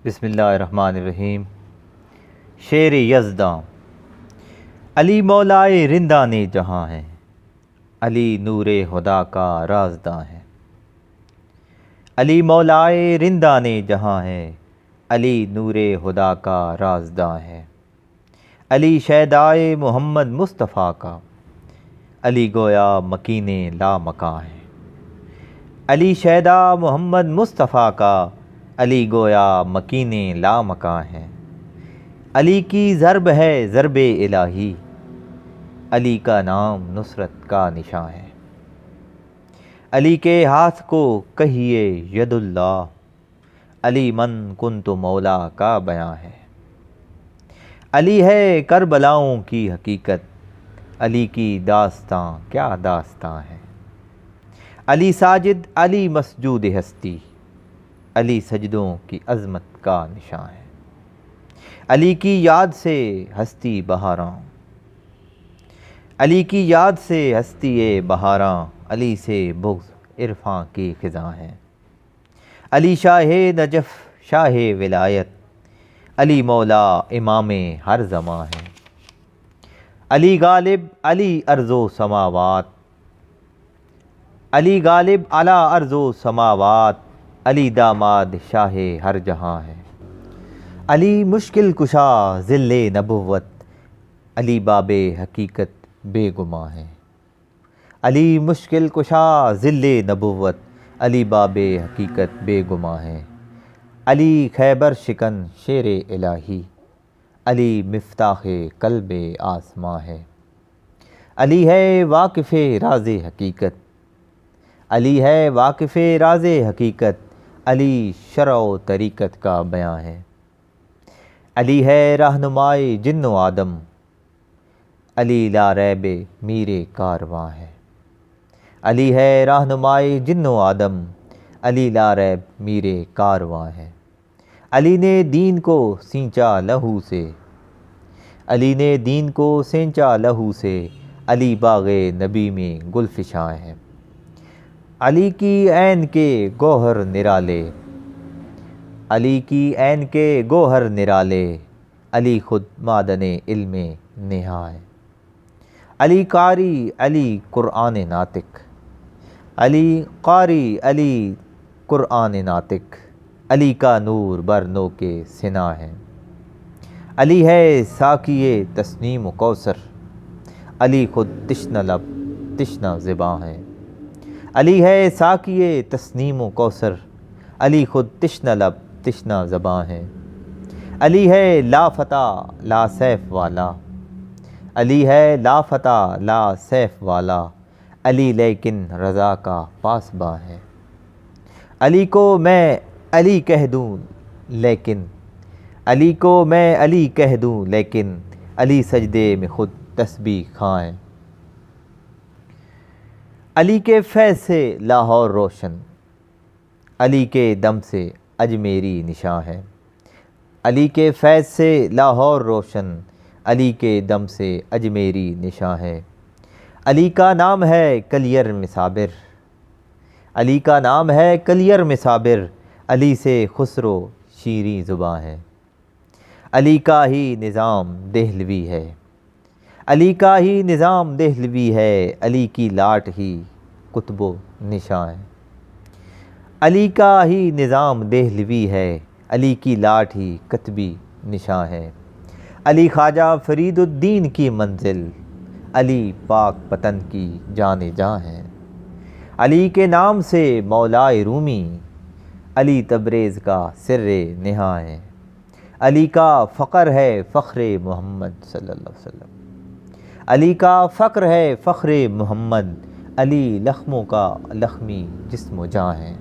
بسم اللہ الرحمن الرحیم۔ شیر یزداں۔ علی مولائے رندان جہاں ہے، علی نور خدا کا رازداں ہے۔ علی مولائے رندان جہاں ہے، علی نور خدا کا رازداں ہے۔ علی شیدائے محمد مصطفیٰ کا، علی گویا مکین لامکاں ہے۔ علی شیدا محمد مصطفیٰ کا، علی گویا مکین لامکاں ہے۔ علی کی ضرب ہے ضرب الہی، علی کا نام نصرت کا نشاں ہے۔ علی کے ہاتھ کو کہیے ید اللہ، علی من کنت مولا کا بیاں ہے۔ علی ہے کربلاؤں کی حقیقت، علی کی داستاں کیا داستاں ہے۔ علی ساجد علی مسجود ہستی، علی سجدوں کی عظمت کا نشاں ہے۔ علی کی یاد سے ہستی بہاراں، علی کی یاد سے ہستی بہاراں، علی سے بغض عرفاں کی خزاں ہے۔ علی شاہ نجف شاہ ولایت، علی مولا امام ہر زماں ہے۔ علی غالب علی ارض و سماوات، علی غالب علی ارض و سماوات، علی داماد شاہ ہر جہاں ہے۔ علی مشکل کشا ذل نبوت، علی باب حقیقت بے گماں ہے۔ علی مشکل کشا ذل نبوت، علی باب حقیقت بے گماں ہے۔ علی خیبر شکن شیر الہی، علی مفتاح قلب آسماں ہے۔ علی ہے واقف راز حقیقت، علی ہے واقف راز حقیقت، علی شرع و طریقت کا بیاں ہے۔ علی ہے رہنمائے جن و آدم، علی لا ریب میر کارواں ہے۔ علی ہے رہنمائے جن و آدم، علی لا ریب میر کارواں ہے۔ علی نے دین کو سینچا لہو سے، علی نے دین کو سینچا لہو سے، علی باغ نبی میں گل فشاں ہے۔ علی کی عین کے گوہر نرالے، علی کی عین کے گوہر نرالے، علی خود معدن علم نہاں ہے۔ علی قاری علی قرآن ناطق، علی قاری علی قرآن ناطق، علی کا نور بر نو کے سنا ہے۔ علی ہے ساقی تسنیم و کوثر، علی خود تشنہ لب تشنہ زباں ہے۔ علی ہے ساقی تسنیم و کوثر، علی خود تشنہ لب تشنہ زباں ہے۔ علی ہے لا فتح لا سیف والا، علی ہے لا فتح لا سیف والا، علی لیکن رضا کا پاسباں ہے۔ علی کو میں علی کہہ دوں لیکن، علی کو میں علی کہہ دوں لیکن، علی سجدے میں خود تسبیح خواں ہے۔ علی کے فیض سے لاہور روشن، علی کے دم سے اجمیری نشاں ہے۔ علی کے فیض سے لاہور روشن، علی کے دم سے اجمیری نشاں ہے۔ علی کا نام ہے کلیر مصابر، علی کا نام ہے کلیر مصابر، علی سے خسرو شیریں زباں ہے۔ علی کا ہی نظام دہلوی ہے، علی کا ہی نظام دہلوی ہے، علی کی لاٹ ہی قطب و نشاں ہے۔ علی کا ہی نظام دہلوی ہے، علی کی لاٹ ہی قطبی نشاں ہے۔ علی خواجہ فرید الدین کی منزل، علی پاک پتن کی جان جاں ہے۔ علی کے نام سے مولائے رومی، علی تبریز کا سر نہاں ہے۔ علی کا فقر ہے فخر محمد صلی اللہ علیہ وسلم، علی کا فخر ہے فخر محمد، علی لخموں کا لخمی جسم و جاں ہے۔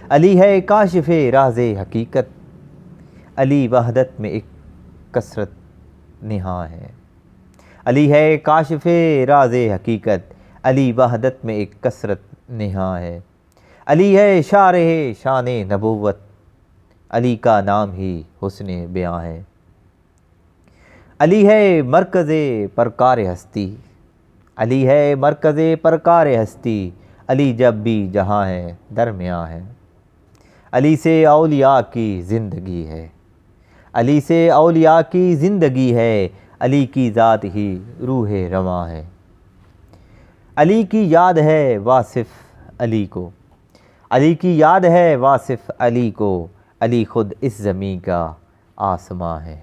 علی ہے کاشف راز حقیقت، علی وحدت میں ایک کثرت نہاں ہے۔ علی ہے کاشف راز حقیقت، علی وحدت میں ایک کثرت نہاں ہے۔ علی ہے شارح شان نبوت، علی کا نام ہی حسن بیاں ہے۔ علی ہے مرکز پرکار ہستی، علی ہے مرکز پرکار ہستی، علی جب بھی جہاں ہے درمیاں ہے۔ علی سے اولیاء کی زندگی ہے، علی سے اولیاء کی زندگی ہے، علی کی ذات ہی روح رواں ہے۔ علی کی یاد ہے واصف علی کو، علی کی یاد ہے واصف علی کو، علی خود اس زمیں کا آسماں ہے۔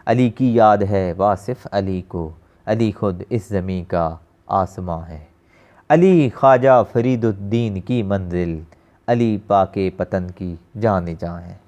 علی کی یاد ہے واصف علی کو، علی خود اس زمیں کا آسماں ہے۔ علی خواجہ فرید الدین کی منزل، علی پاک پتن کی جان جاں ہے۔